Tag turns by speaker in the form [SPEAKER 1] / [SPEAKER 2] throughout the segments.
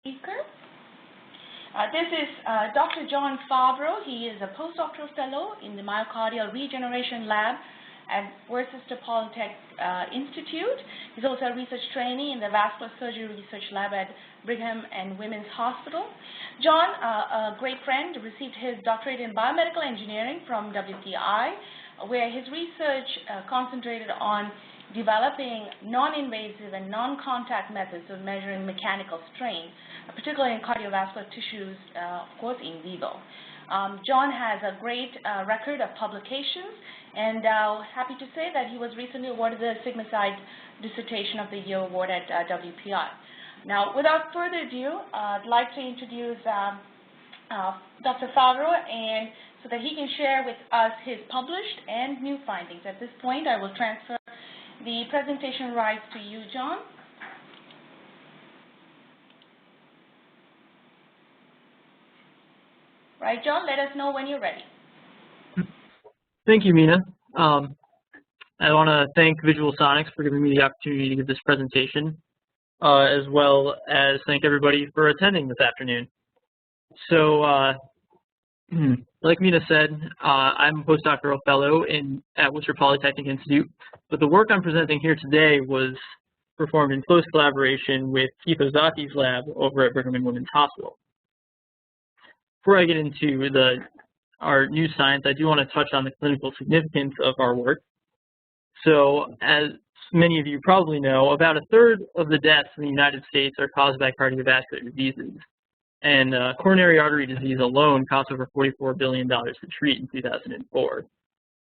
[SPEAKER 1] speaker. This is Dr. John Favreau. He is a postdoctoral fellow in the Myocardial Regeneration Lab at Worcester Polytech Institute. He's also a research trainee in the Vascular Surgery Research Lab at Brigham and Women's Hospital. John, a great friend, received his doctorate in biomedical engineering from WPI, where his research concentrated on developing non-invasive and non-contact methods of measuring mechanical strain, particularly in cardiovascular tissues, of course, in vivo. John has a great record of publications, and happy to say that he was recently awarded the Sigma Side Dissertation of the Year Award at WPI. Now, without further ado, I'd like to introduce Dr. Favreau, and so that he can share with us his published and new findings. At this point, I will transfer the presentation rights to you, John. Right, John, let us know when you're ready.
[SPEAKER 2] Thank you, Mina. I want to thank VisualSonics for giving me the opportunity to give this presentation, as well as thank everybody for attending this afternoon. So, like Mina said, I'm a postdoctoral fellow at Worcester Polytechnic Institute, but the work I'm presenting here today was performed in close collaboration with Keith Ozaki's lab over at Brigham and Women's Hospital. Before I get into our new science, I do want to touch on the clinical significance of our work. So, as many of you probably know, about a third of the deaths in the United States are caused by cardiovascular diseases. And coronary artery disease alone cost over $44 billion to treat in 2004.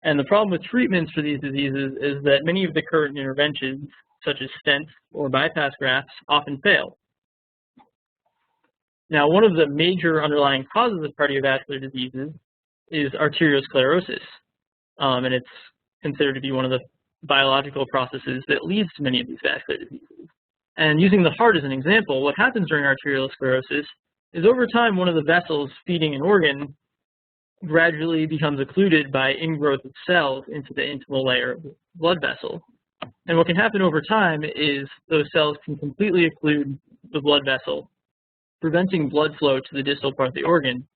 [SPEAKER 2] And the problem with treatments for these diseases is that many of the current interventions, such as stents or bypass grafts, often fail. Now, one of the major underlying causes of cardiovascular diseases is arteriosclerosis, and it's considered to be one of the biological processes that leads to many of these vascular diseases. And using the heart as an example, what happens during arteriosclerosis is over time, one of the vessels feeding an organ gradually becomes occluded by ingrowth of cells into the intimal layer of the blood vessel. And what can happen over time is those cells can completely occlude the blood vessel, preventing blood flow to the distal part of the organ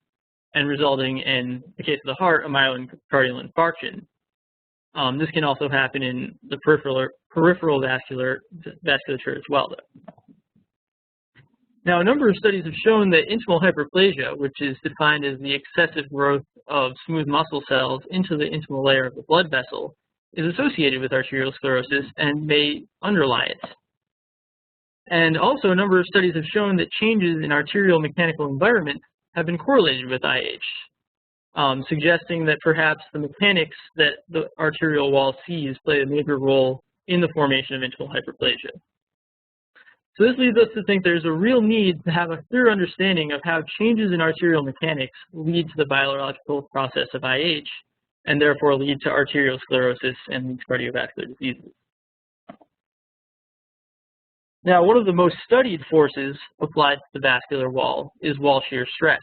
[SPEAKER 2] and resulting in the case of the heart, a myocardial infarction. This can also happen in the peripheral vasculature as well, though. Now, a number of studies have shown that intimal hyperplasia, which is defined as the excessive growth of smooth muscle cells into the intimal layer of the blood vessel, is associated with arteriosclerosis and may underlie it. And also, a number of studies have shown that changes in arterial mechanical environment have been correlated with IH, suggesting that perhaps the mechanics that the arterial wall sees play a major role in the formation of intimal hyperplasia. So this leads us to think there's a real need to have a clear understanding of how changes in arterial mechanics lead to the biological process of IH, and therefore lead to arteriosclerosis and these cardiovascular diseases. Now, one of the most studied forces applied to the vascular wall is wall shear stress.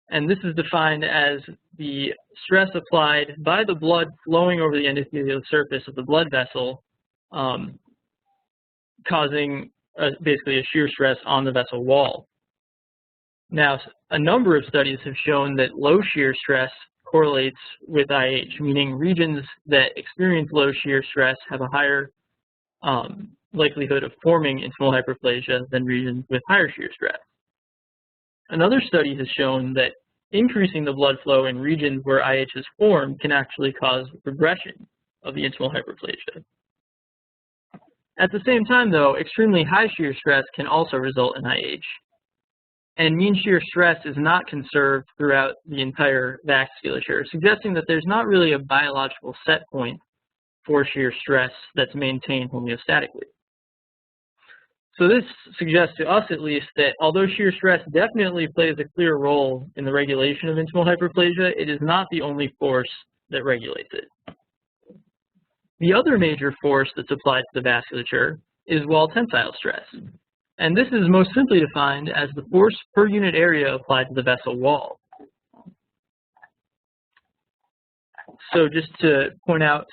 [SPEAKER 2] And this is defined as the stress applied by the blood flowing over the endothelial surface of the blood vessel, causing basically a shear stress on the vessel wall. Now, a number of studies have shown that low shear stress correlates with IH, meaning regions that experience low shear stress have a higher likelihood of forming intimal hyperplasia than regions with higher shear stress. Another study has shown that increasing the blood flow in regions where IH is formed can actually cause regression of the intimal hyperplasia. At the same time, though, extremely high shear stress can also result in IH. And mean shear stress is not conserved throughout the entire vasculature, suggesting that there's not really a biological set point for shear stress that's maintained homeostatically. So this suggests to us, at least, that although shear stress definitely plays a clear role in the regulation of intimal hyperplasia, it is not the only force that regulates it. The other major force that's applied to the vasculature is wall tensile stress. And this is most simply defined as the force per unit area applied to the vessel wall. So just to point out,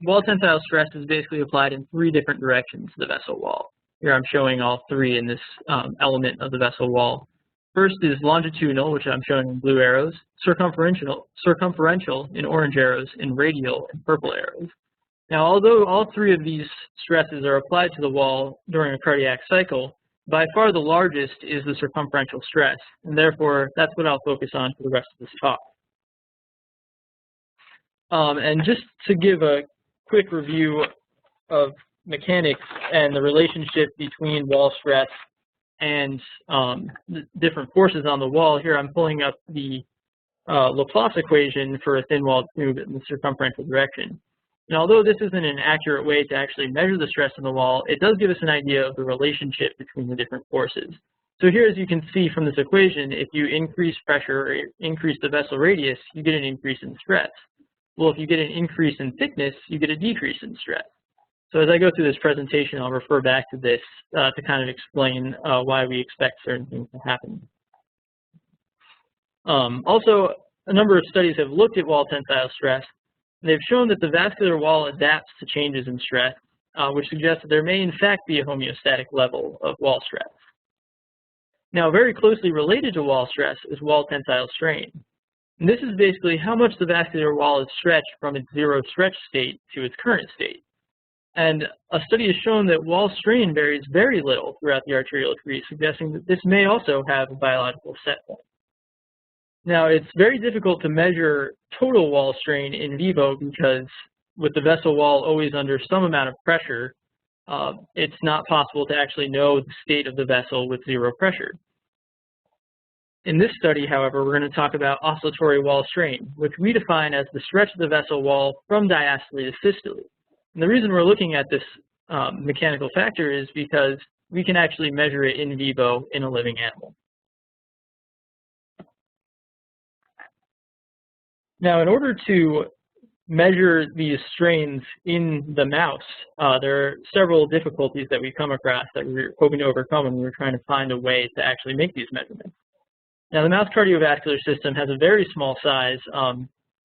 [SPEAKER 2] wall tensile stress is basically applied in 3 different directions to the vessel wall. Here I'm showing all three in this element of the vessel wall. First is longitudinal, which I'm showing in blue arrows, circumferential in orange arrows, and radial in purple arrows. Now, although all three of these stresses are applied to the wall during a cardiac cycle, by far the largest is the circumferential stress, and therefore that's what I'll focus on for the rest of this talk. And just to give a quick review of mechanics and the relationship between wall stress and the different forces on the wall, here I'm pulling up the Laplace equation for a thin-walled tube in the circumferential direction. And although this isn't an accurate way to actually measure the stress on the wall, it does give us an idea of the relationship between the different forces. So here, as you can see from this equation, if you increase pressure or increase the vessel radius, you get an increase in stress. Well, if you get an increase in thickness, you get a decrease in stress. So as I go through this presentation, I'll refer back to this to kind of explain why we expect certain things to happen. Also, a number of studies have looked at wall tensile stress. They've shown that the vascular wall adapts to changes in stress, which suggests that there may in fact be a homeostatic level of wall stress. Now, very closely related to wall stress is wall tensile strain. And this is basically how much the vascular wall is stretched from its zero stretch state to its current state. And a study has shown that wall strain varies very little throughout the arterial tree, suggesting that this may also have a biological set point. Now, it's very difficult to measure total wall strain in vivo because with the vessel wall always under some amount of pressure, it's not possible to actually know the state of the vessel with zero pressure. In this study, however, we're going to talk about oscillatory wall strain, which we define as the stretch of the vessel wall from diastole to systole. And the reason we're looking at this mechanical factor is because we can actually measure it in vivo in a living animal. Now, in order to measure these strains in the mouse, there are several difficulties that we come across that we were hoping to overcome when we were trying to find a way to actually make these measurements. Now, the mouse cardiovascular system has a very small size.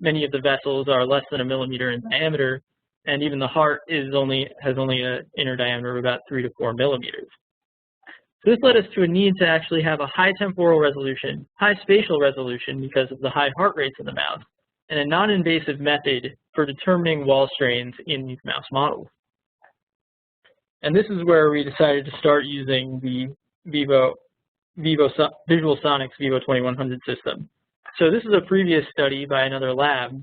[SPEAKER 2] Many of the vessels are less than 1 millimeter in diameter, and even the heart has only an inner diameter of about 3 to 4 millimeters. So this led us to a need to actually have a high temporal resolution, high spatial resolution because of the high heart rates in the mouse, and a non-invasive method for determining wall strains in these mouse models. And this is where we decided to start using the VisualSonics Vivo 2100 system. So this is a previous study by another lab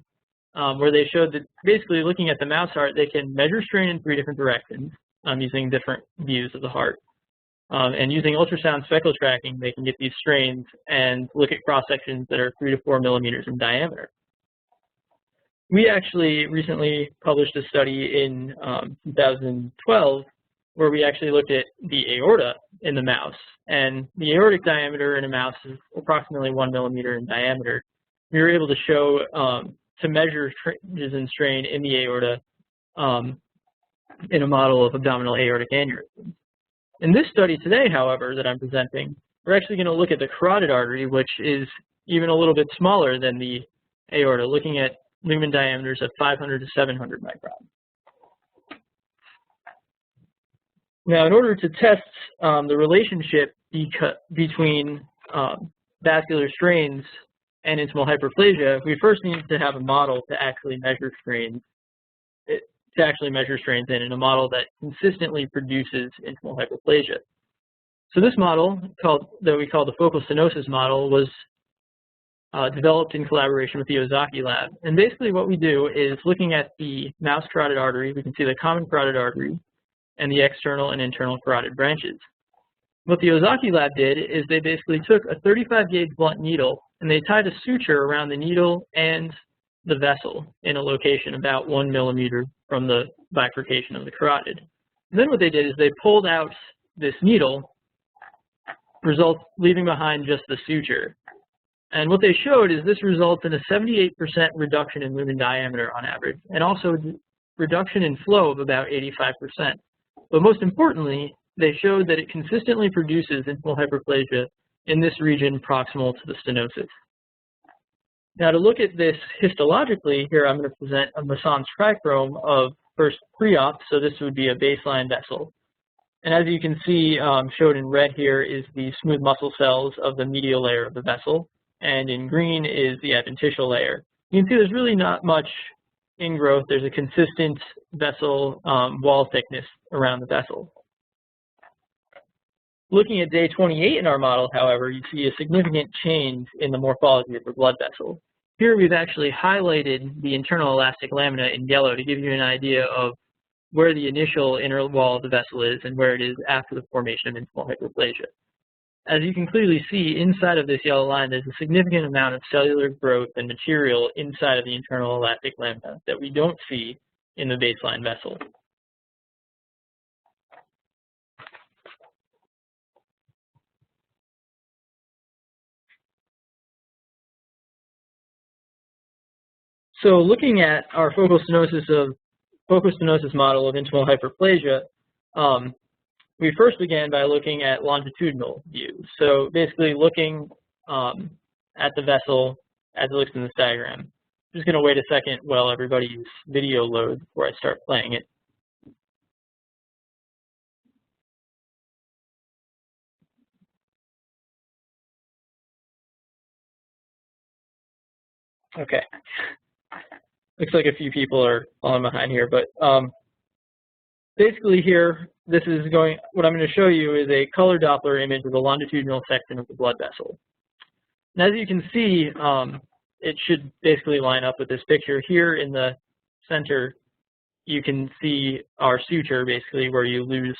[SPEAKER 2] where they showed that basically looking at the mouse heart, they can measure strain in 3 different directions using different views of the heart. And using ultrasound speckle tracking, they can get these strains and look at cross-sections that are 3 to 4 millimeters in diameter. We actually recently published a study in 2012 where we actually looked at the aorta in the mouse. And the aortic diameter in a mouse is approximately 1 millimeter in diameter. We were able to show, to measure changes in strain in the aorta in a model of abdominal aortic aneurysm. In this study today, however, that I'm presenting, we're actually going to look at the carotid artery, which is even a little bit smaller than the aorta, looking at lumen diameters of 500 to 700 microns. Now, in order to test the relationship between vascular strains and intimal hyperplasia, we first need to have a model to actually measure strains, in a model that consistently produces intimal hyperplasia. So this model, that we call the focal stenosis model, was developed in collaboration with the Ozaki lab. And basically what we do is looking at the mouse carotid artery, we can see the common carotid artery and the external and internal carotid branches. What the Ozaki lab did is they basically took a 35 gauge blunt needle and they tied a suture around the needle and the vessel in a location about 1 millimeter from the bifurcation of the carotid. And then what they did is they pulled out this needle, leaving behind just the suture. And what they showed is this results in a 78% reduction in lumen diameter on average, and also reduction in flow of about 85%. But most importantly, they showed that it consistently produces intimal hyperplasia in this region proximal to the stenosis. Now, to look at this histologically, here I'm going to present a Masson's trichrome of first pre-op, so this would be a baseline vessel. And as you can see, shown in red here is the smooth muscle cells of the medial layer of the vessel, and in green is the adventitial layer. You can see there's really not much ingrowth. There's a consistent vessel wall thickness around the vessel. Looking at day 28 in our model, however, you see a significant change in the morphology of the blood vessel. Here we've actually highlighted the internal elastic lamina in yellow to give you an idea of where the initial inner wall of the vessel is and where it is after the formation of intimal hyperplasia. As you can clearly see, inside of this yellow line, there's a significant amount of cellular growth and material inside of the internal elastic lamina that we don't see in the baseline vessel. So looking at our focal stenosis model of intimal hyperplasia, we first began by looking at longitudinal views. So basically looking at the vessel as it looks in this diagram. I'm just going to wait a second while everybody's video loads before I start playing it. Okay. Looks like a few people are falling behind here, but basically here, what I'm going to show you is a color Doppler image of the longitudinal section of the blood vessel. And as you can see, it should basically line up with this picture. Here in the center, you can see our suture, basically, where you lose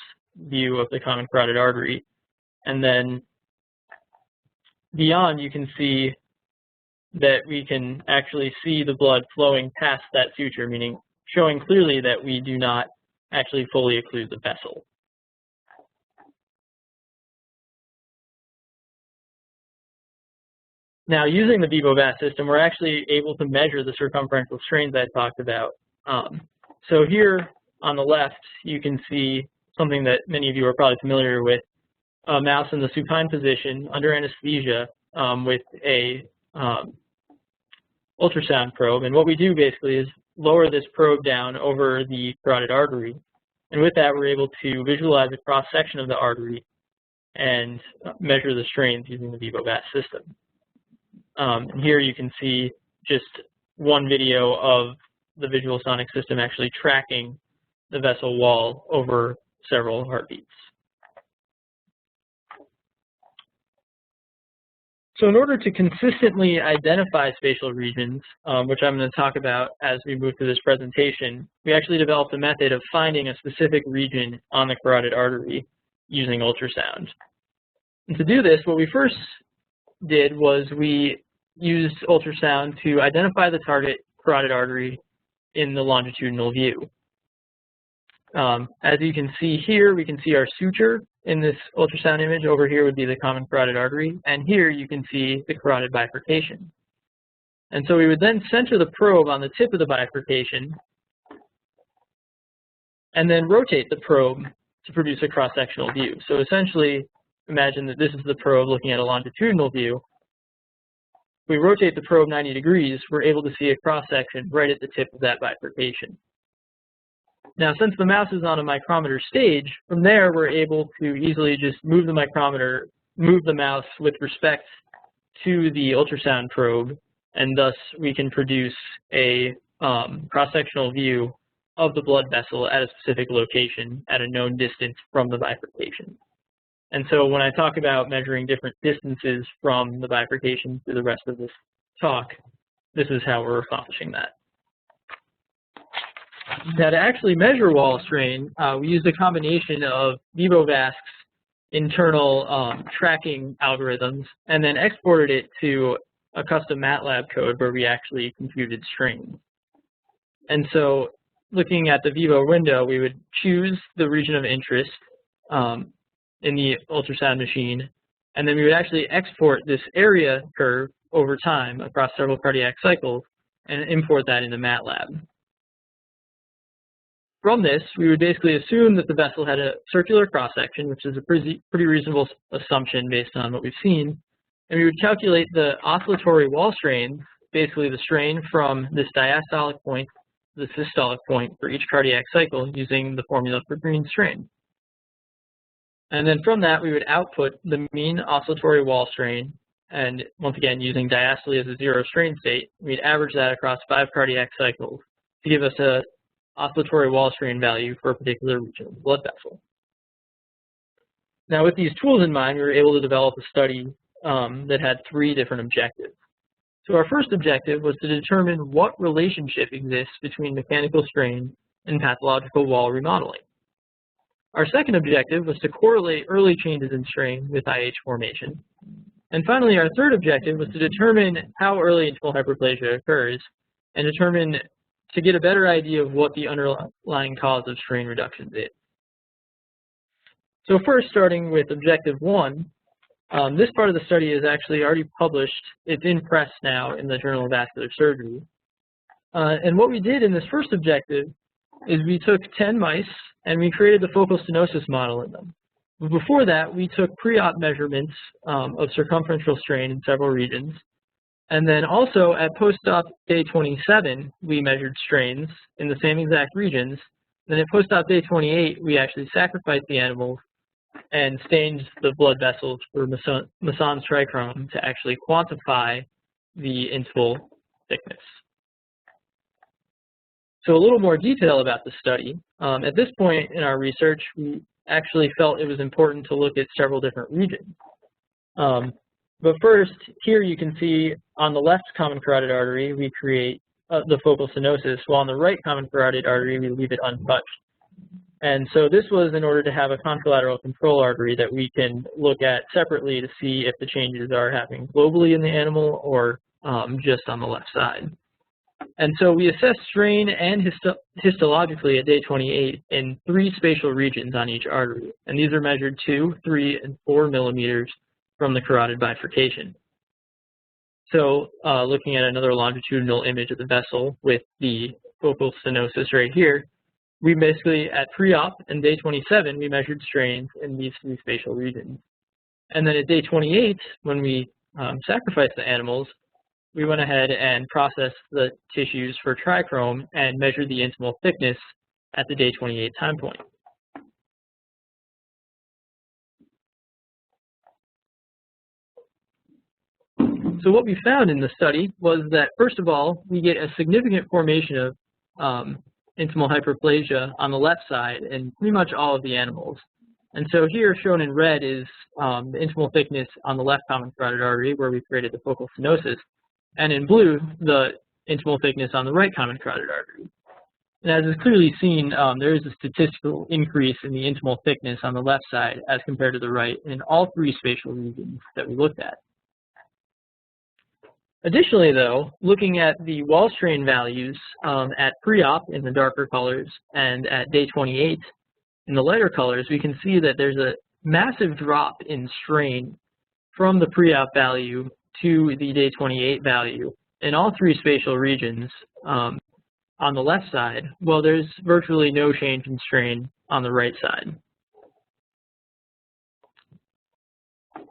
[SPEAKER 2] view of the common carotid artery. And then beyond, you can see that we can actually see the blood flowing past that suture, meaning showing clearly that we do not actually fully occlude the vessel. Now, using the Vevovasc system, we're actually able to measure the circumferential strains I talked about. So here on the left, you can see something that many of you are probably familiar with, a mouse in the supine position under anesthesia with a ultrasound probe. And what we do basically is lower this probe down over the carotid artery. And with that, we're able to visualize a cross-section of the artery and measure the strains using the Vevovasc system. And here you can see just one video of the VisualSonics system actually tracking the vessel wall over several heartbeats. So in order to consistently identify spatial regions, which I'm going to talk about as we move through this presentation, we actually developed a method of finding a specific region on the carotid artery using ultrasound. And to do this, what we first did was we used ultrasound to identify the target carotid artery in the longitudinal view. As you can see here, we can see our suture in this ultrasound image. Over here would be the common carotid artery, and here you can see the carotid bifurcation. And so we would then center the probe on the tip of the bifurcation and then rotate the probe to produce a cross-sectional view. So essentially, imagine that this is the probe looking at a longitudinal view. If we rotate the probe 90 degrees, we're able to see a cross-section right at the tip of that bifurcation. Now, since the mouse is on a micrometer stage, from there we're able to easily just move the mouse with respect to the ultrasound probe, and thus we can produce a cross-sectional view of the blood vessel at a specific location at a known distance from the bifurcation. And so when I talk about measuring different distances from the bifurcation through the rest of this talk, this is how we're accomplishing that. Now, to actually measure wall strain, we used a combination of Vevovasc's internal tracking algorithms and then exported it to a custom MATLAB code where we actually computed strain. And so looking at the Vivo window, we would choose the region of interest in the ultrasound machine, and then we would actually export this area curve over time across several cardiac cycles and import that into MATLAB. From this, we would basically assume that the vessel had a circular cross-section, which is a pretty reasonable assumption based on what we've seen, and we would calculate the oscillatory wall strain, basically the strain from this diastolic point to the systolic point for each cardiac cycle using the formula for green strain. And then from that, we would output the mean oscillatory wall strain. And once again, using diastole as a zero strain state, we'd average that across 5 cardiac cycles to give us a oscillatory wall strain value for a particular region of the blood vessel. Now, with these tools in mind, we were able to develop a study that had 3 different objectives. So our first objective was to determine what relationship exists between mechanical strain and pathological wall remodeling. Our second objective was to correlate early changes in strain with IH formation. And finally, our third objective was to determine how early intimal hyperplasia occurs and determine to get a better idea of what the underlying cause of strain reductions is. So first, starting with objective 1, this part of the study is actually already published. It's in press now in the Journal of Vascular Surgery. And what we did in this first objective is we took 10 mice and we created the focal stenosis model in them. Before that, we took pre-op measurements of circumferential strain in several regions. And then also at post-op day 27, we measured strains in the same exact regions. Then at post-op day 28, we actually sacrificed the animals and stained the blood vessels for Masson's trichrome to actually quantify the intimal thickness. So a little more detail about the study. At this point in our research, we actually felt it was important to look at several different regions. But first, here you can see on the left common carotid artery, we create the focal stenosis, while on the right common carotid artery, we leave it untouched. And so this was in order to have a contralateral control artery that we can look at separately to see if the changes are happening globally in the animal or just on the left side. And so we assessed strain and histologically at day 28 in 3 spatial regions on each artery. And these are measured 2, 3, and 4 millimeters from the carotid bifurcation. So looking at another longitudinal image of the vessel with the focal stenosis right here, we basically, at pre-op and day 27, we measured strains in these 3 spatial regions. And then at day 28, when we sacrificed the animals, we went ahead and processed the tissues for trichrome and measured the intimal thickness at the day 28 time point. So what we found in the study was that, first of all, we get a significant formation of intimal hyperplasia on the left side in pretty much all of the animals. And so here, shown in red, is the intimal thickness on the left common carotid artery, where we created the focal stenosis, and in blue, the intimal thickness on the right common carotid artery. And as is clearly seen, there is a statistical increase in the intimal thickness on the left side as compared to the right in all 3 spatial regions that we looked at. Additionally, though, looking at the wall strain values at pre-op in the darker colors and at day 28 in the lighter colors, we can see that there's a massive drop in strain from the pre-op value to the day 28 value in all 3 spatial regions on the left side, while there's virtually no change in strain on the right side.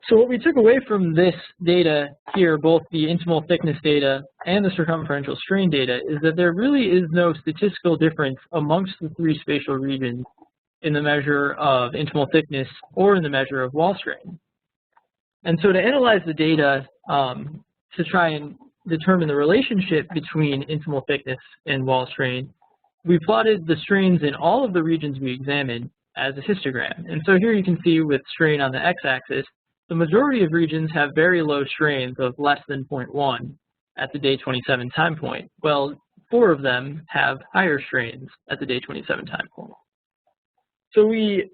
[SPEAKER 2] So what we took away from this data here, both the intimal thickness data and the circumferential strain data, is that there really is no statistical difference amongst the 3 spatial regions in the measure of intimal thickness or in the measure of wall strain. And so to analyze the data to try and determine the relationship between intimal thickness and wall strain, we plotted the strains in all of the regions we examined as a histogram. And so here you can see with strain on the x-axis, the majority of regions have very low strains of less than 0.1 at the day 27 time point. Well, 4 of them have higher strains at the day 27 time point. So we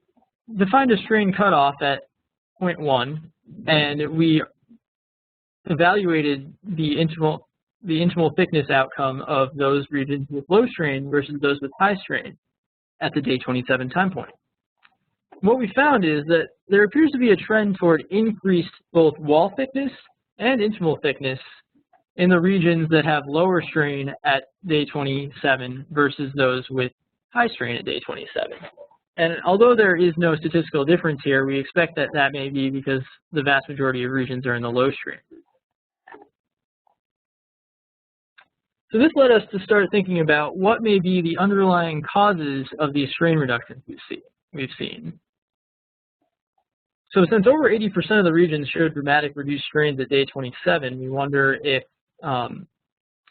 [SPEAKER 2] defined a strain cutoff at 0.1, and we evaluated the intimal thickness outcome of those regions with low strain versus those with high strain at the day 27 time point. What we found is that there appears to be a trend toward increased both wall thickness and intimal thickness in the regions that have lower strain at day 27 versus those with high strain at day 27. And although there is no statistical difference here, we expect that that may be because the vast majority of regions are in the low strain. So this led us to start thinking about what may be the underlying causes of these strain reductions we've seen. So since over 80% of the regions showed dramatic reduced strains at day 27, we wonder if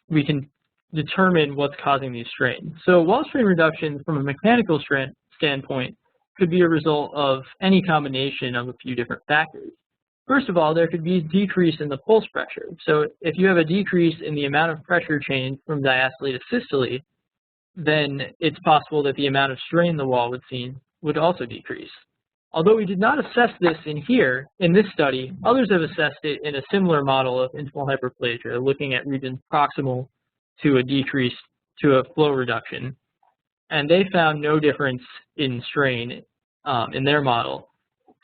[SPEAKER 2] we can determine what's causing these strains. So wall strain reduction from a mechanical standpoint could be a result of any combination of a few different factors. First of all, there could be a decrease in the pulse pressure. So if you have a decrease in the amount of pressure change from diastole to systole, then it's possible that the amount of strain the wall would also decrease. Although we did not assess this in this study, others have assessed it in a similar model of intimal hyperplasia, looking at regions proximal to a flow reduction. And they found no difference in strain in their model.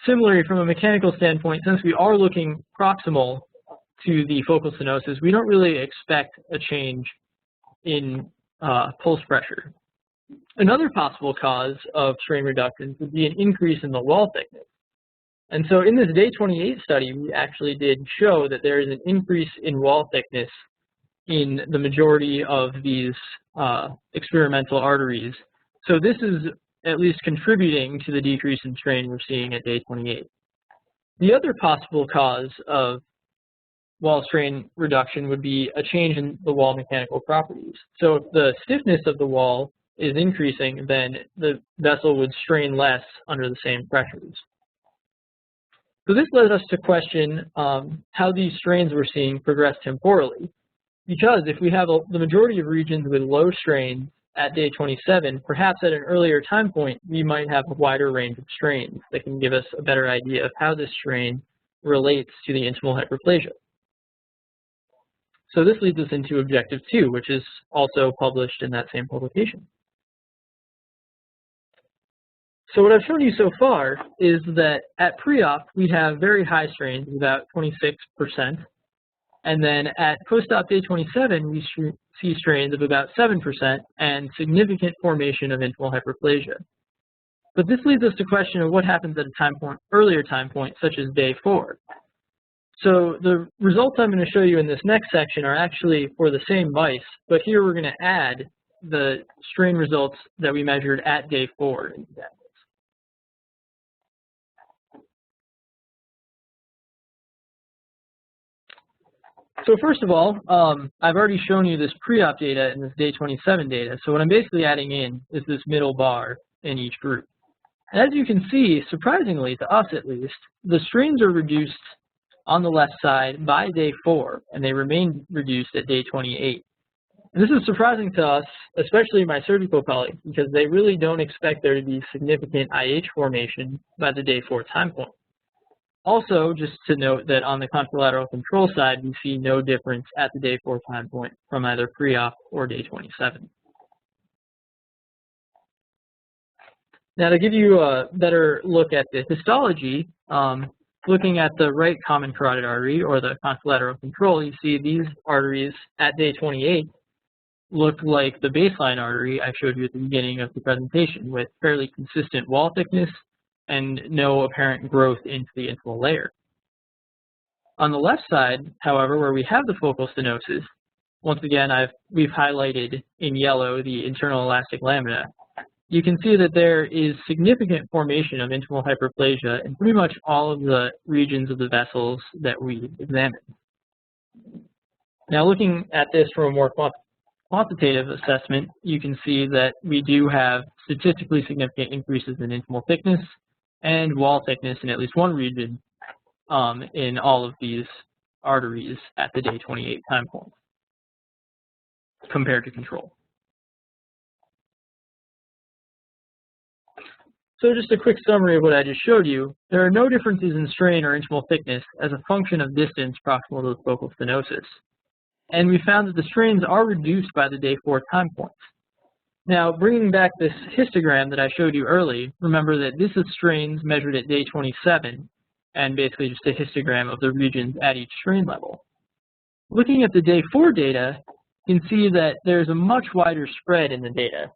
[SPEAKER 2] Similarly, from a mechanical standpoint, since we are looking proximal to the focal stenosis, we don't really expect a change in pulse pressure. Another possible cause of strain reductions would be an increase in the wall thickness. And so in this day 28 study, we actually did show that there is an increase in wall thickness in the majority of these experimental arteries. So this is at least contributing to the decrease in strain we're seeing at day 28. The other possible cause of wall strain reduction would be a change in the wall mechanical properties. So if the stiffness of the wall is increasing, then the vessel would strain less under the same pressures. So this led us to question how these strains we're seeing progress temporally. Because if we have the majority of regions with low strains at day 27, perhaps at an earlier time point, we might have a wider range of strains that can give us a better idea of how this strain relates to the intimal hyperplasia. So this leads us into objective 2, which is also published in that same publication. So what I've shown you so far is that at pre-op, we have very high strains, about 26%. And then at post-op day 27, we see strains of about 7% and significant formation of intimal hyperplasia. But this leads us to question of what happens at a earlier time point, such as day 4. So the results I'm going to show you in this next section are actually for the same mice, but here we're going to add the strain results that we measured at day 4 into that. So first of all, I've already shown you this pre-op data and this day 27 data. So what I'm basically adding in is this middle bar in each group. And as you can see, surprisingly, to us at least, the strains are reduced on the left side by day 4, and they remain reduced at day 28. And this is surprising to us, especially my surgical colleagues, because they really don't expect there to be significant IH formation by the day 4 time point. Also, just to note that on the contralateral control side, we see no difference at the day 4 time point from either pre-op or day 27. Now, to give you a better look at the histology, looking at the right common carotid artery or the contralateral control, you see these arteries at day 28 look like the baseline artery I showed you at the beginning of the presentation, with fairly consistent wall thickness and no apparent growth into the intimal layer. On the left side, however, where we have the focal stenosis, once again, we've highlighted in yellow the internal elastic lamina. You can see that there is significant formation of intimal hyperplasia in pretty much all of the regions of the vessels that we examined. Now, looking at this from a more quantitative assessment, you can see that we do have statistically significant increases in intimal thickness and wall thickness in at least one region in all of these arteries at the day 28 time point compared to control. So just a quick summary of what I just showed you. There are no differences in strain or intimal thickness as a function of distance proximal to the focal stenosis. And we found that the strains are reduced by the day 4 time points. Now, bringing back this histogram that I showed you early, remember that this is strains measured at day 27, and basically just a histogram of the regions at each strain level. Looking at the day 4 data, you can see that there's a much wider spread in the data.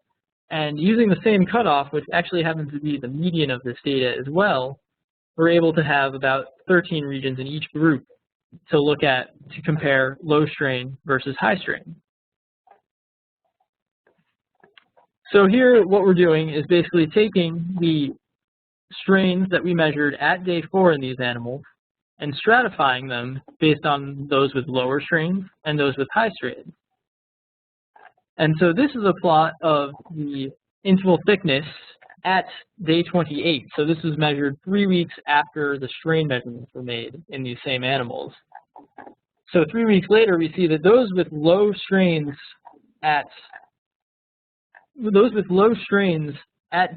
[SPEAKER 2] And using the same cutoff, which actually happens to be the median of this data as well, we're able to have about 13 regions in each group to compare low strain versus high strain. So here what we're doing is basically taking the strains that we measured at day 4 in these animals and stratifying them based on those with lower strains and those with high strains. And so this is a plot of the intimal thickness at day 28. So this was measured 3 weeks after the strain measurements were made in these same animals. So 3 weeks later, we see that those with low strains at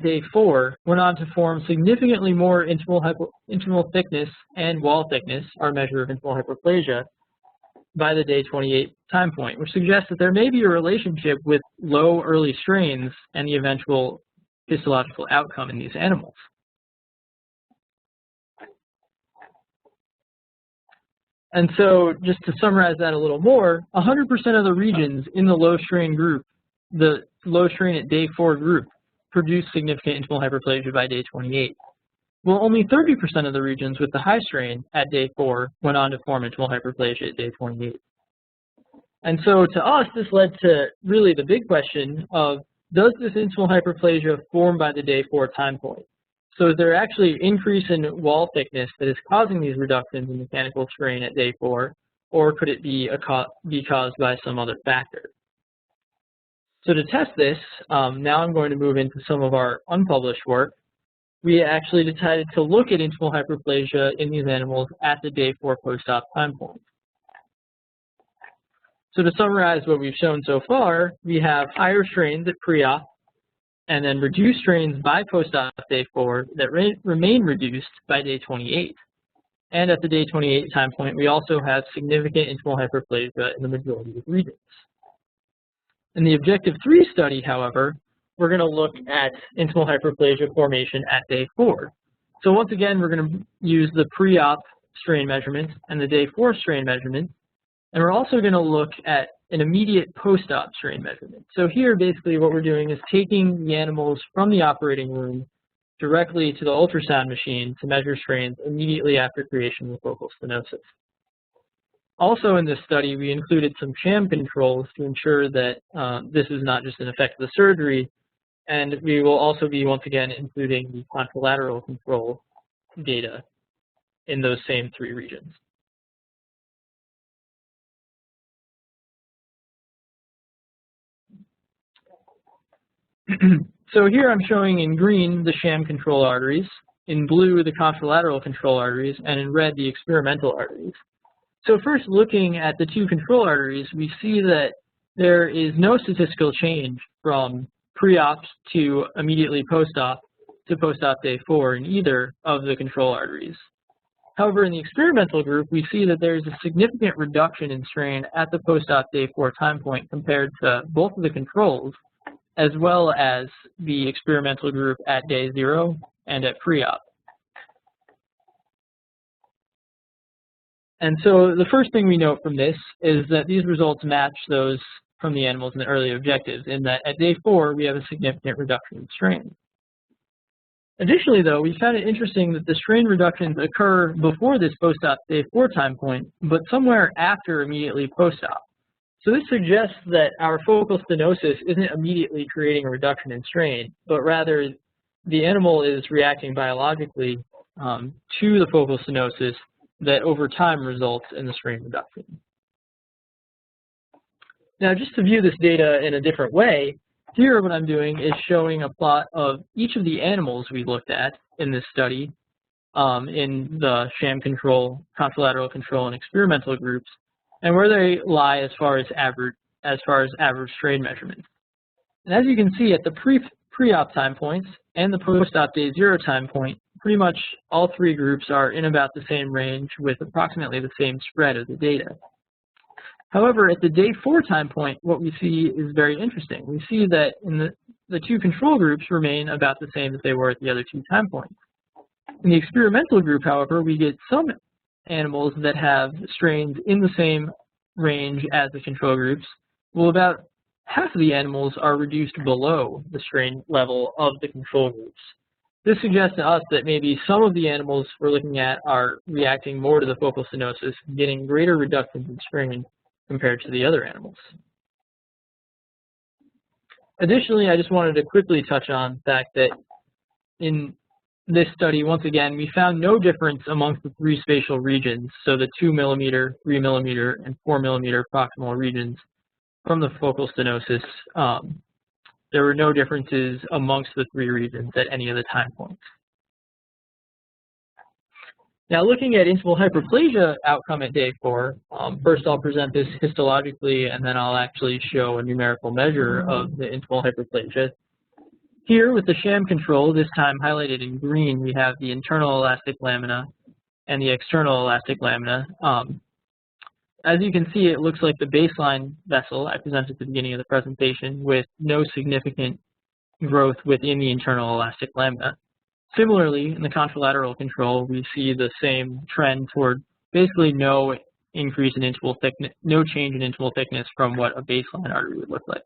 [SPEAKER 2] day 4 went on to form significantly more intimal thickness and wall thickness, our measure of intimal hyperplasia, by the day 28 time point, which suggests that there may be a relationship with low early strains and the eventual histological outcome in these animals. And so just to summarize that a little more, 100% of the regions in the low strain group, the low strain at day 4 group, produced significant intimal hyperplasia by day 28. Well, only 30% of the regions with the high strain at day 4 went on to form intimal hyperplasia at day 28. And so to us, this led to really the big question of, does this intimal hyperplasia form by the day 4 time point? So is there actually an increase in wall thickness that is causing these reductions in mechanical strain at day 4, or could it be caused by some other factor? So to test this, now I'm going to move into some of our unpublished work. We actually decided to look at intimal hyperplasia in these animals at the day 4 post-op time point. So to summarize what we've shown so far, we have higher strains at pre-op, and then reduced strains by post-op day 4 that remain reduced by day 28. And at the day 28 time point, we also have significant intimal hyperplasia in the majority of regions. In the Objective 3 study, however, we're going to look at intimal hyperplasia formation at day 4. So once again, we're going to use the pre-op strain measurement and the day 4 strain measurement, and we're also going to look at an immediate post-op strain measurement. So here, basically, what we're doing is taking the animals from the operating room directly to the ultrasound machine to measure strains immediately after creation of focal stenosis. Also in this study, we included some sham controls to ensure that this is not just an effect of the surgery, and we will also be, once again, including the contralateral control data in those same 3 regions. So here I'm showing in green the sham control arteries, in blue the contralateral control arteries, and in red the experimental arteries. So first, looking at the 2 control arteries, we see that there is no statistical change from pre-op to immediately post-op to post-op day 4 in either of the control arteries. However, in the experimental group, we see that there is a significant reduction in strain at the post-op day 4 time point compared to both of the controls, as well as the experimental group at day 0 and at pre-op. And so the first thing we note from this is that these results match those from the animals in the early objectives, in that at day 4, we have a significant reduction in strain. Additionally, though, we found it interesting that the strain reductions occur before this post-op day 4 time point, but somewhere after immediately post-op. So this suggests that our focal stenosis isn't immediately creating a reduction in strain, but rather the animal is reacting biologically to the focal stenosis that over time results in the strain reduction. Now, just to view this data in a different way, here what I'm doing is showing a plot of each of the animals we looked at in this study in the sham control, contralateral control, and experimental groups, and where they lie as far as average strain measurements. And as you can see, at the pre-op time points and the post-op day 0 time point, pretty much all 3 groups are in about the same range with approximately the same spread of the data. However, at the day 4 time point, what we see is very interesting. We see that in the 2 control groups remain about the same as they were at the other 2 time points. In the experimental group, however, we get some animals that have strains in the same range as the control groups. Well, about half of the animals are reduced below the strain level of the control groups. This suggests to us that maybe some of the animals we're looking at are reacting more to the focal stenosis, getting greater reductions in strain compared to the other animals. Additionally, I just wanted to quickly touch on the fact that in this study, once again, we found no difference amongst the three spatial regions, so the 2 millimeter, 3 millimeter, and 4 millimeter proximal regions from the focal stenosis. There were no differences amongst the three regions at any of the time points. Now, looking at intimal hyperplasia outcome at day 4, first I'll present this histologically, and then I'll actually show a numerical measure of the intimal hyperplasia. Here, with the sham control, this time highlighted in green, we have the internal elastic lamina and the external elastic lamina. As you can see, it looks like the baseline vessel I presented at the beginning of the presentation with no significant growth within the internal elastic lamina. Similarly, in the contralateral control, we see the same trend toward basically no increase in intimal thickness, no change in intimal thickness from what a baseline artery would look like.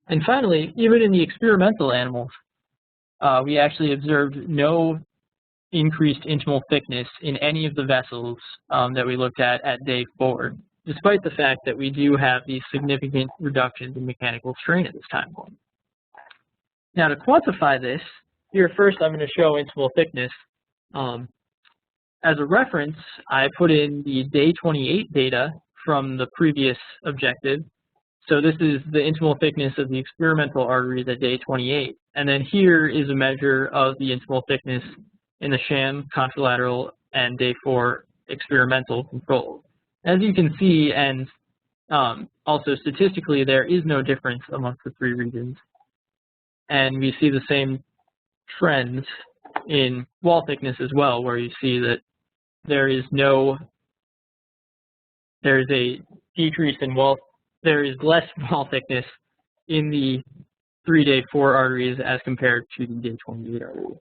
[SPEAKER 2] And finally, even in the experimental animals, we actually observed no increased intimal thickness in any of the vessels that we looked at day 4, despite the fact that we do have these significant reductions in mechanical strain at this time point. Now, to quantify this, here first I'm going to show intimal thickness. As a reference, I put in the day 28 data from the previous objective. So this is the intimal thickness of the experimental arteries at day 28. And then here is a measure of the intimal thickness in the sham, contralateral, and day 4 experimental controls. As you can see, and also statistically, there is no difference amongst the three regions. And we see the same trends in wall thickness as well, where you see that there is a decrease in there is less wall thickness in the day 4 arteries as compared to the day 28 arteries.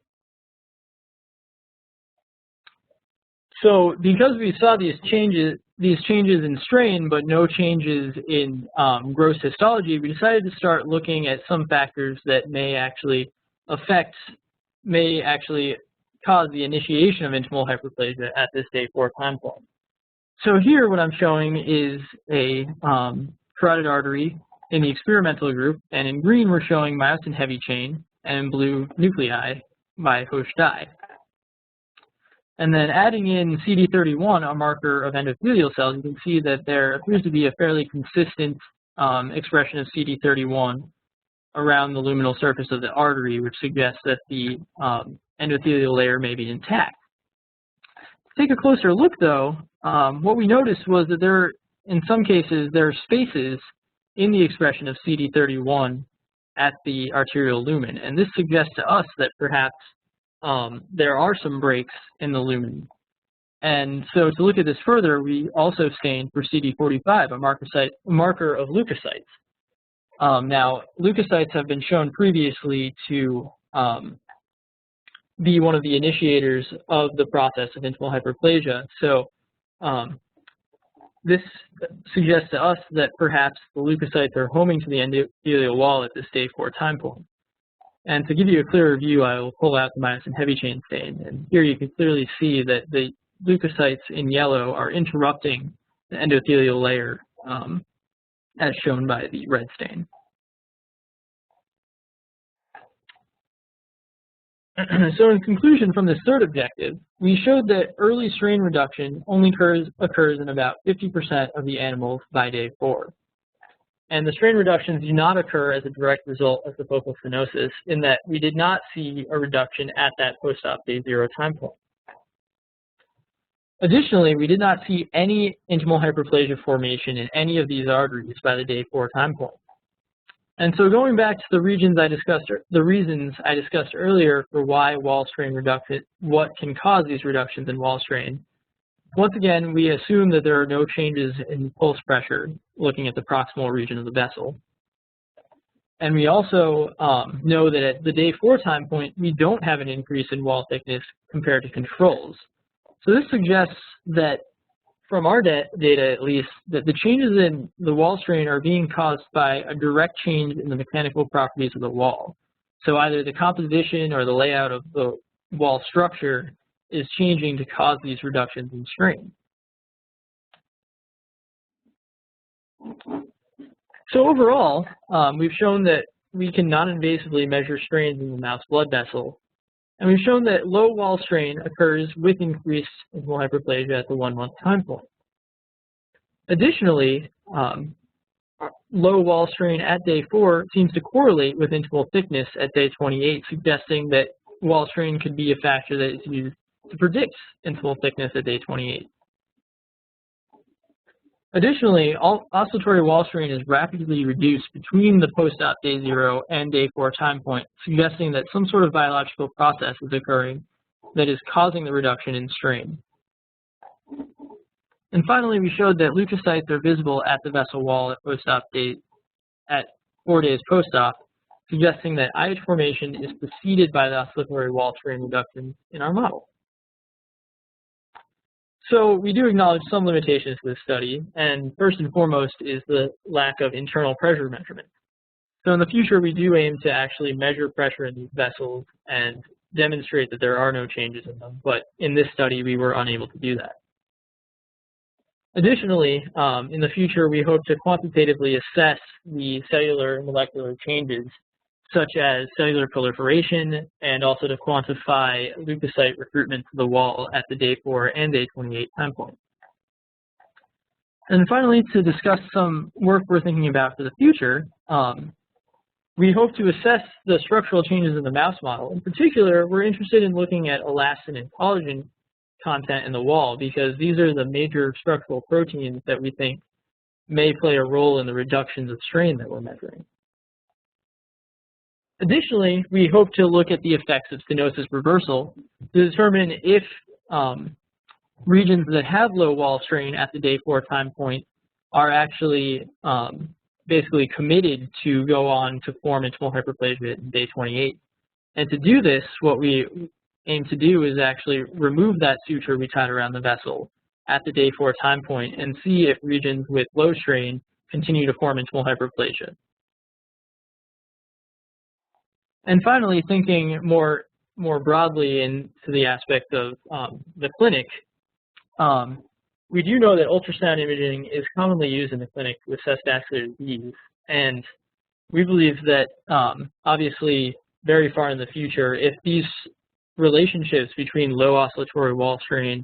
[SPEAKER 2] So because we saw these changes in strain, but no changes in gross histology, we decided to start looking at some factors that may actually cause the initiation of intimal hyperplasia at this day 4 time point. So here what I'm showing is a carotid artery in the experimental group, and in green we're showing myosin heavy chain, and in blue nuclei by Hosh dye. And then adding in CD31, a marker of endothelial cells, you can see that there appears to be a fairly consistent expression of CD31 around the luminal surface of the artery, which suggests that the endothelial layer may be intact. To take a closer look, though, what we noticed was that in some cases, there are spaces in the expression of CD31 at the arterial lumen, and this suggests to us that perhaps there are some breaks in the lumen. And so to look at this further, we also stained for CD45, a marker of leukocytes. Now, leukocytes have been shown previously to be one of the initiators of the process of intimal hyperplasia. So this suggests to us that perhaps the leukocytes are homing to the endothelial wall at this day 4 time point. And to give you a clearer view, I will pull out the myosin heavy chain stain. And here you can clearly see that the leukocytes in yellow are interrupting the endothelial layer as shown by the red stain. So in conclusion from this third objective, we showed that early strain reduction only occurs in about 50% of the animals by day 4. And the strain reductions do not occur as a direct result of the focal stenosis, in that we did not see a reduction at that post-op day 0 time point. Additionally, we did not see any intimal hyperplasia formation in any of these arteries by the day 4 time point. And so going back to the reasons I discussed earlier for why wall strain reduction, what can cause these reductions in wall strain, once again, we assume that there are no changes in pulse pressure looking at the proximal region of the vessel. And we also know that at the day 4 time point, we don't have an increase in wall thickness compared to controls. So this suggests that, from our data at least, that the changes in the wall strain are being caused by a direct change in the mechanical properties of the wall. So either the composition or the layout of the wall structure is changing to cause these reductions in strain. So overall, we've shown that we can non-invasively measure strains in the mouse blood vessel And we've shown that low wall strain occurs with increased intimal hyperplasia at the 1 month time point. Additionally, low wall strain at day 4 seems to correlate with intimal thickness at day 28, suggesting that wall strain could be a factor that is used to predict intimal thickness at day 28. Additionally, oscillatory wall strain is rapidly reduced between the post-op day 0 and day 4 time point, suggesting that some sort of biological process is occurring that is causing the reduction in strain. And finally, we showed that leukocytes are visible at the vessel wall at post-op date at 4 days post-op, suggesting that IH formation is preceded by the oscillatory wall strain reduction in our model. So we do acknowledge some limitations to this study, and first and foremost is the lack of internal pressure measurement. So in the future, we do aim to actually measure pressure in these vessels and demonstrate that there are no changes in them, but in this study, we were unable to do that. Additionally, in the future, we hope to quantitatively assess the cellular and molecular changes, such as cellular proliferation, and also to quantify leukocyte recruitment to the wall at the day 4 and day 28 time point. And finally, to discuss some work we're thinking about for the future, we hope to assess the structural changes in the mouse model. In particular, we're interested in looking at elastin and collagen content in the wall, because these are the major structural proteins that we think may play a role in the reductions of strain that we're measuring. Additionally, we hope to look at the effects of stenosis reversal to determine if regions that have low wall strain at the day 4 time point are actually basically committed to go on to form intimal hyperplasia at day 28. And to do this, what we aim to do is actually remove that suture we tied around the vessel at the day 4 time point and see if regions with low strain continue to form intimal hyperplasia. And finally, thinking more broadly into the aspect of the clinic, we do know that ultrasound imaging is commonly used in the clinic to assess vascular disease, and we believe that obviously very far in the future, if these relationships between low oscillatory wall strain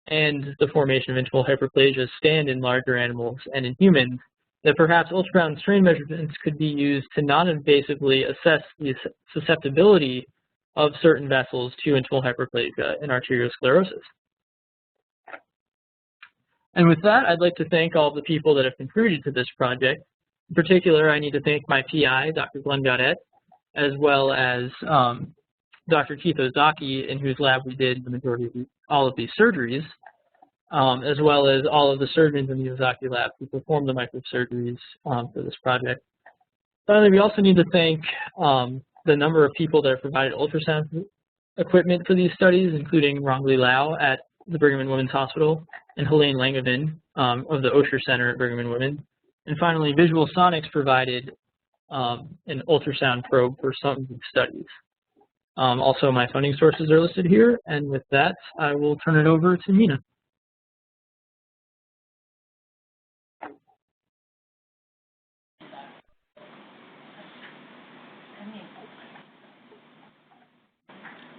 [SPEAKER 2] and the formation of intimal hyperplasia stand in larger animals and in humans, that perhaps ultrasound strain measurements could be used to non-invasively assess the susceptibility of certain vessels to intimal hyperplasia and arteriosclerosis. And with that, I'd like to thank all of the people that have contributed to this project. In particular, I need to thank my PI, Dr. Glenn Gaudet, as well as Dr. Keith Ozaki, in whose lab we did the majority of all of these surgeries, as well as all of the surgeons in the Ozaki lab who performed the microsurgeries for this project. Finally, we also need to thank the number of people that have provided ultrasound equipment for these studies, including Rongli Lau at the Brigham and Women's Hospital and Helene Langevin of the Osher Center at Brigham and Women. And finally, VisualSonics provided an ultrasound probe for some of these studies. Also, my funding sources are listed here, and with that, I will turn it over to Nina.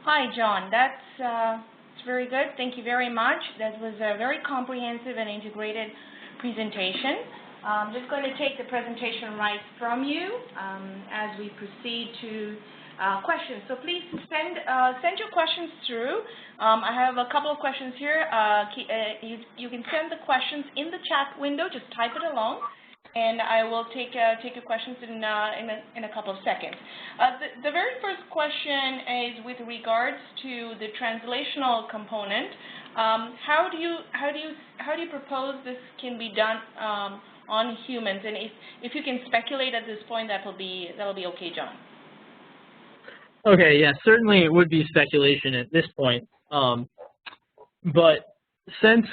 [SPEAKER 1] Hi, John. That's very good. Thank you very much. That was a very comprehensive and integrated presentation. I'm just going to take the presentation right from you as we proceed to questions. So please send your questions through. I have a couple of questions here. You can send the questions in the chat window. Just type it along, and I will take your questions in a couple of seconds. The very first question is with regards to the translational component. How do you propose this can be done on humans? And if you can speculate at this point, that'll be okay, John.
[SPEAKER 2] Okay, yeah, certainly it would be speculation at this point. But since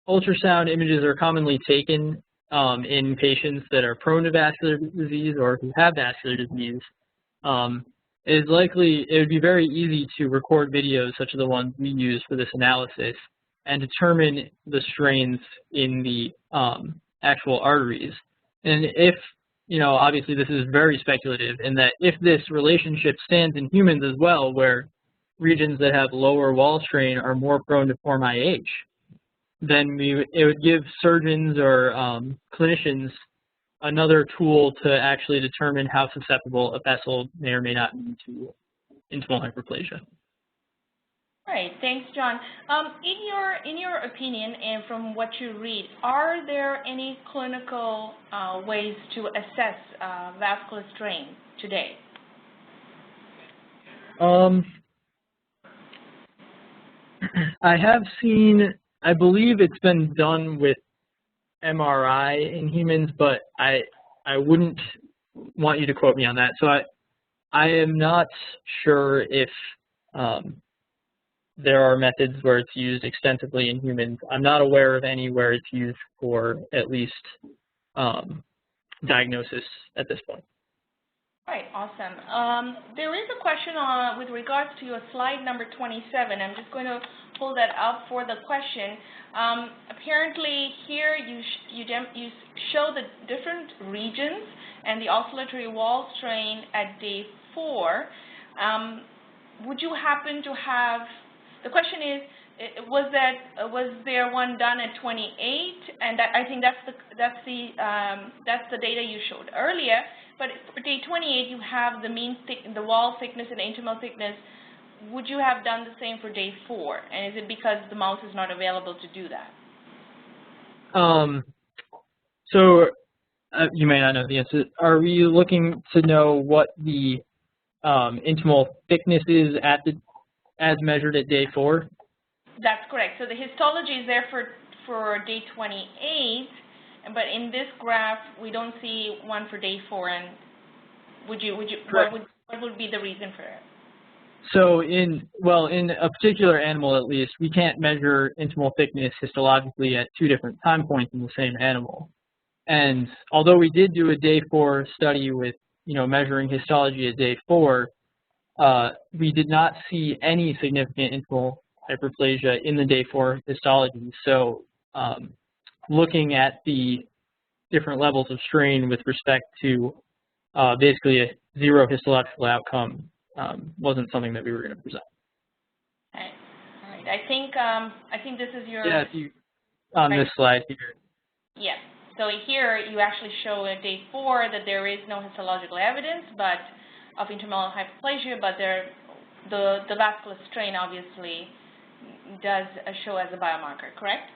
[SPEAKER 2] ultrasound images are commonly taken in patients that are prone to vascular disease or who have vascular disease, it would be very easy to record videos such as the ones we use for this analysis and determine the strains in the actual arteries. And if, obviously this is very speculative, in that if this relationship stands in humans as well, where regions that have lower wall strain are more prone to form IH, then it would give surgeons or clinicians another tool to actually determine how susceptible a vessel may or may not be to intimal hyperplasia.
[SPEAKER 1] Right. Thanks, John. In your opinion, and from what you read, are there any clinical ways to assess vascular strain today?
[SPEAKER 2] I have seen, I believe it's been done with MRI in humans, but I wouldn't want you to quote me on that. So I am not sure if there are methods where it's used extensively in humans. I'm not aware of any where it's used for at least diagnosis at this point.
[SPEAKER 1] All right, awesome. There is a question with regards to your slide number 27. I'm just going to pull that up for the question. Apparently here you show the different regions and the oscillatory wall strain at day 4. Would you happen to have, the question is, was there one done at 28? And I think that's the data you showed earlier. But for day 28, you have the wall thickness and intimal thickness. Would you have done the same for day 4? And is it because the mouse is not available to do that?
[SPEAKER 2] You may not know the answer. Are we looking to know what the intimal thickness is as measured at day 4?
[SPEAKER 1] That's correct. So the histology is there for day 28, but in this graph we don't see one for day 4. And what would be the reason for it?
[SPEAKER 2] So in a particular animal at least, we can't measure intimal thickness histologically at 2 different time points in the same animal. And although we did do a day 4 study with measuring histology at day 4, we did not see any significant intimal hyperplasia in the day 4 histology. So looking at the different levels of strain with respect to basically a 0 histological outcome wasn't something that we were going to present.
[SPEAKER 1] Okay. All right. I think this is your...
[SPEAKER 2] Yeah, on this slide here.
[SPEAKER 1] Yes. So here you actually show at day 4 that there is no histological evidence of intimal hyperplasia, but the vascular strain obviously does show as a biomarker, correct?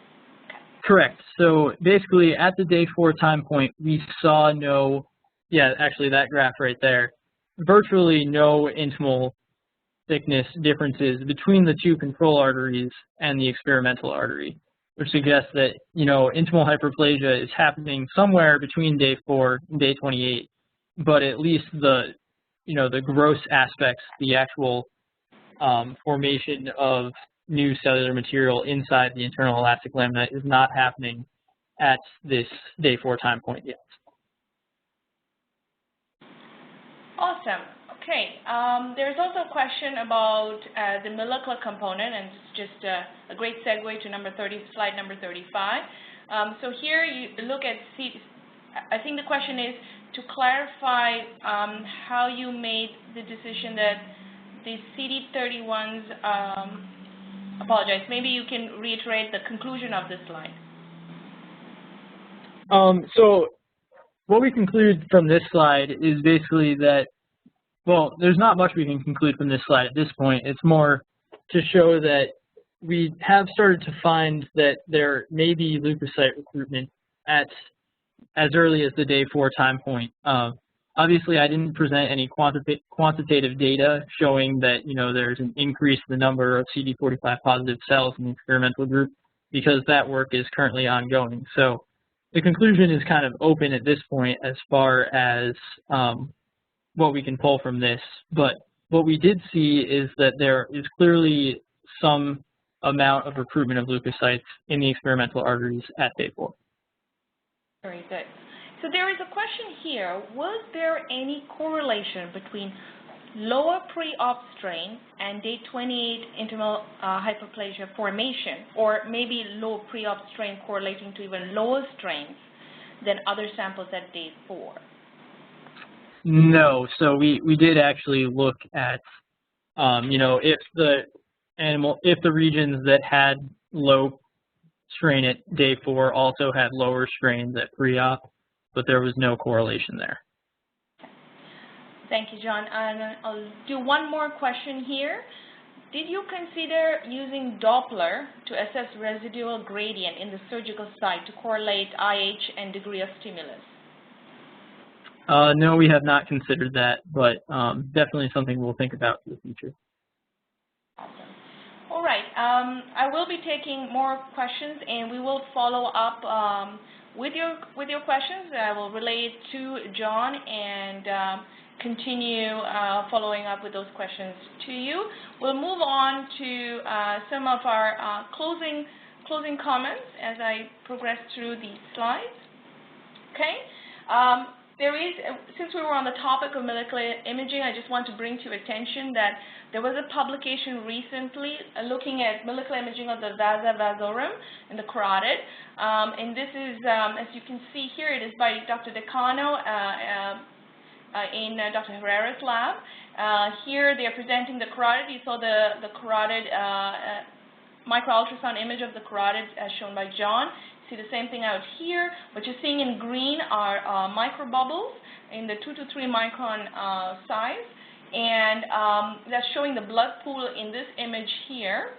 [SPEAKER 1] Okay.
[SPEAKER 2] Correct. So basically at the day 4 time point, we saw actually that graph right there, virtually no intimal thickness differences between the 2 control arteries and the experimental artery, which suggests that, intimal hyperplasia is happening somewhere between day 4 and day 28, but at least the gross aspects, the actual formation of new cellular material inside the internal elastic lamina is not happening at this day 4 time point yet.
[SPEAKER 1] Awesome. Okay. There's also a question about the molecular component, and it's just a great segue to slide number 35. So here you look at I think the question is to clarify how you made the decision that the CD31s, apologize, maybe you can reiterate the conclusion of this slide.
[SPEAKER 2] So what we conclude from this slide is basically that, well, there's not much we can conclude from this slide at this point. It's more to show that we have started to find that there may be leukocyte recruitment at as early as the day 4 time point. Obviously, I didn't present any quantitative data showing that there's an increase in the number of CD45 positive cells in the experimental group, because that work is currently ongoing. So the conclusion is kind of open at this point as far as what we can pull from this. But what we did see is that there is clearly some amount of recruitment of leukocytes in the experimental arteries at day 4.
[SPEAKER 1] Very good. So there is a question here. Was there any correlation between lower pre-op strain and day 28 intimal hyperplasia formation, or maybe low pre-op strain correlating to even lower strains than other samples at day 4?
[SPEAKER 2] No. So we did actually look at You know, if the regions that had low strain at day 4 also had lower strains at pre-op, but there was no correlation there.
[SPEAKER 1] Thank you, John. And I'll do one more question here. Did you consider using Doppler to assess residual gradient in the surgical site to correlate IH and degree of stimulus?
[SPEAKER 2] No, we have not considered that, but definitely something we'll think about in the future.
[SPEAKER 1] Awesome. All right. I will be taking more questions, and we will follow up with your questions. I will relay it to John and continue following up with those questions to you. We'll move on to some of our closing comments as I progress through these slides. Okay. Since we were on the topic of molecular imaging, I just want to bring to your attention that there was a publication recently looking at molecular imaging of the vasa vasorum in the carotid. And this is, as you can see here, it is by Dr. Decano in Dr. Herrera's lab. Here they are presenting the carotid. You saw the carotid micro-ultrasound image of the carotid as shown by John. See the same thing out here. What you're seeing in green are microbubbles in the 2 to 3 micron size, and that's showing the blood pool in this image here.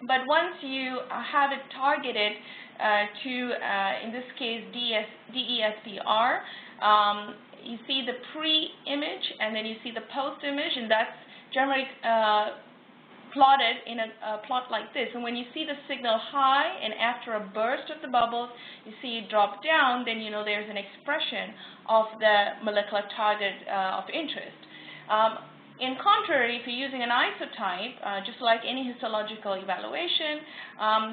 [SPEAKER 1] But once you have it targeted to, in this case, DESPR, you see the pre-image and then you see the post-image, and that's generally plotted in a plot like this. And when you see the signal high and after a burst of the bubbles, you see it drop down, then you know there's an expression of the molecular target of interest. In contrary, if you're using an isotype, just like any histological evaluation,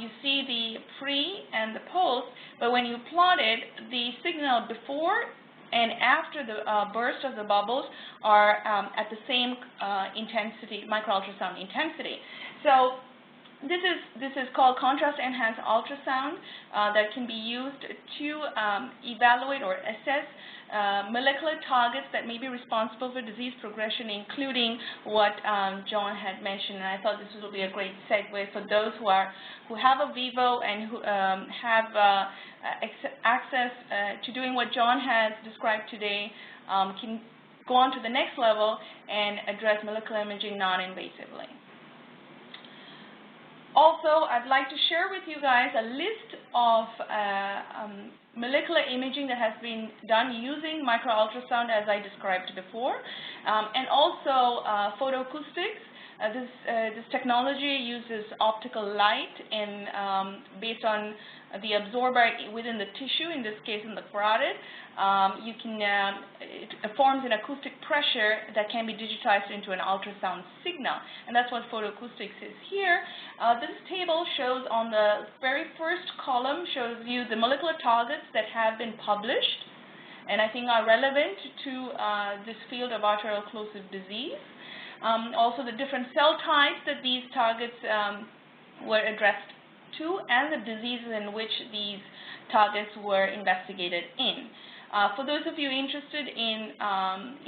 [SPEAKER 1] you see the pre and the post, but when you plot it, the signal before and after the burst of the bubbles are at the same intensity, micro-ultrasound intensity. So this is called contrast-enhanced ultrasound that can be used to evaluate or assess molecular targets that may be responsible for disease progression, including what John had mentioned. And I thought this will be a great segue for those who have a Vivo and who have access to doing what John has described today, can go on to the next level and address molecular imaging non-invasively. Also, I'd like to share with you guys a list of molecular imaging that has been done using micro-ultrasound as I described before, and also photoacoustics. This technology uses optical light and based on the absorber within the tissue, in this case in the carotid, it forms an acoustic pressure that can be digitized into an ultrasound signal, and that's what photoacoustics is here. This table shows on the very first column shows you the molecular targets that have been published and I think are relevant to this field of arterial occlusive disease. Also the different cell types that these targets were addressed to and the diseases in which these targets were investigated in. For those of you interested in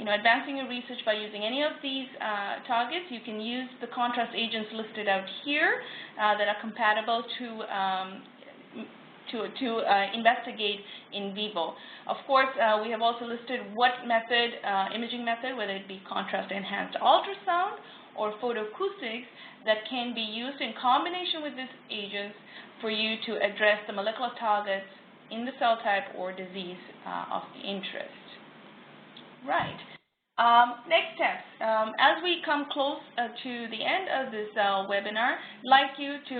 [SPEAKER 1] advancing your research by using any of these targets, you can use the contrast agents listed out here that are compatible to investigate in vivo. Of course, we have also listed what method, imaging method, whether it be contrast-enhanced ultrasound or photoacoustics, that can be used in combination with these agents for you to address the molecular targets in the cell type or disease of interest. Right. Next steps. As we come close to the end of this webinar, I'd like you to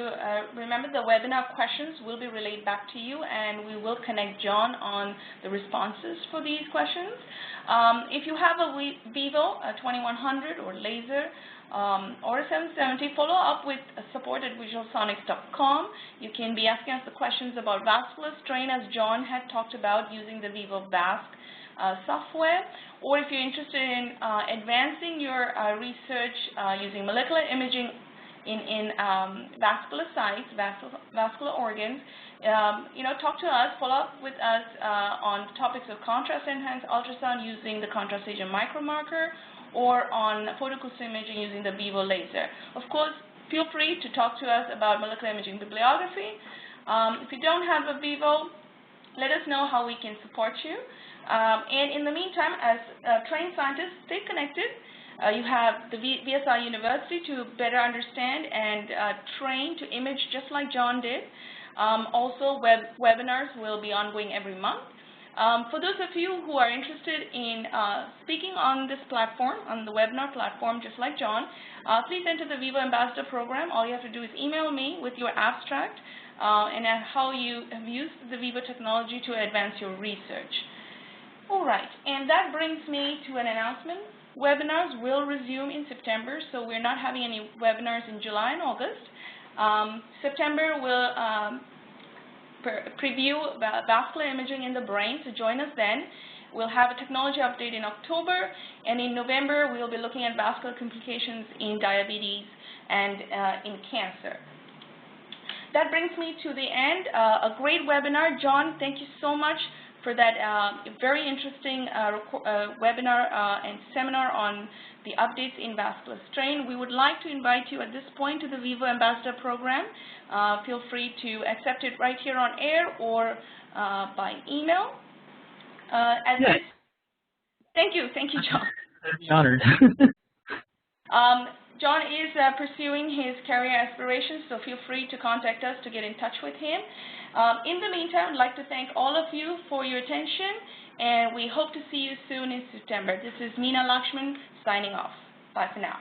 [SPEAKER 1] remember the webinar questions will be relayed back to you, and we will connect John on the responses for these questions. If you have a Vivo, a 2100 or laser, or a 770, follow up with support at VisualSonics.com. You can be asking us the questions about vascular strain, as John had talked about, using the Vevovasc software, or if you're interested in advancing your research using molecular imaging in vascular sites, vascular organs, talk to us, follow up with us on topics of contrast-enhanced ultrasound using the contrast agent micromarker, or on photoacoustic imaging using the Vivo laser. Of course, feel free to talk to us about molecular imaging bibliography. If you don't have a Vivo, let us know how we can support you. And in the meantime, as trained scientists, stay connected. You have the VSI University to better understand and train to image just like John did. Also, webinars will be ongoing every month. For those of you who are interested in speaking on this platform, on the webinar platform, just like John, please enter the Vivo Ambassador Program. All you have to do is email me with your abstract and how you have used the Vivo technology to advance your research. All right, and that brings me to an announcement. Webinars will resume in September, so we're not having any webinars in July and August. September will preview vascular imaging in the brain, so join us then. We'll have a technology update in October, and in November we'll be looking at vascular complications in diabetes and in cancer. That brings me to the end. A great webinar. John, thank you so much for that very interesting webinar and seminar on the updates in vascular strain. We would like to invite you at this point to the Vivo Ambassador Program. Feel free to accept it right here on air or by email.
[SPEAKER 2] Yes.
[SPEAKER 1] Thank you, John.
[SPEAKER 2] I'd be honored.
[SPEAKER 1] John is pursuing his career aspirations, so feel free to contact us to get in touch with him. In the meantime, I'd like to thank all of you for your attention, and we hope to see you soon in September. This is Meena Lakshman signing off. Bye for now.